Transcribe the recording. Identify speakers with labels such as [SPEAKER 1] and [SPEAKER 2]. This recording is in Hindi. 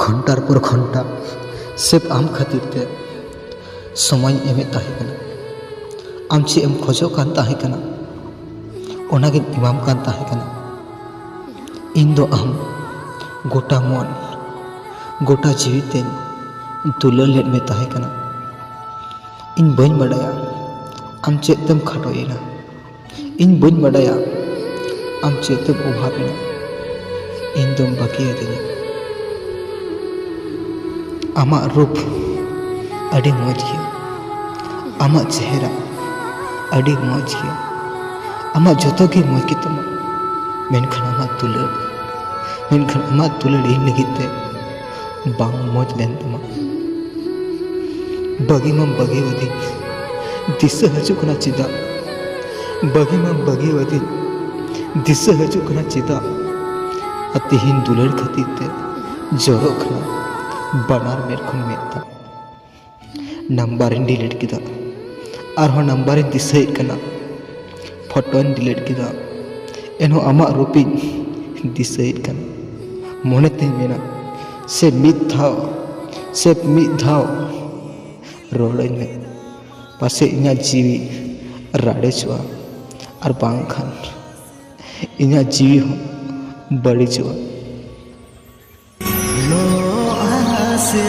[SPEAKER 1] घंटार पर घंटा सिर्फ आम खातिर ते समय एमे ताहे कना। आम चे एम खोजो कान ताहे कना ओनागे इमाम कान ताहे कना। इन दो आम गोटा मन गोटा जीविते दुलार लेट में ताहे कना। इन बन बड़ाया आम चेतम खाटोयना। इन बन बड़ाया आम चेतम अभावेना। इन दम बाकी अदिना। आमा रूप अड़ी मौज गया। आमा चेहरा अड़ी मौज गया। आमा जोतो के मौज की तमा मेनखान आमा दुलार मेनखान आमा दुलार इन लगिते बांग मौज लेन तमा बगी मम बगी वदी दिशा हजू कना चिदा बगी मम बगी वदी दिशा हजू कना चिदा अतिहीन दुलार खातिर ते जोरो खना बनार मेरे को मेता नंबर डिलीट किदा और हो नंबर दिशा कना फोटो डिलीट किदा एनो आमा रूपी दिशा कना मोने ते मेना से मिद धाव रोड़न में पासे इना जीवी राड़े चुआ और बांग खान इना जीवी हो बड़ी चुआ
[SPEAKER 2] से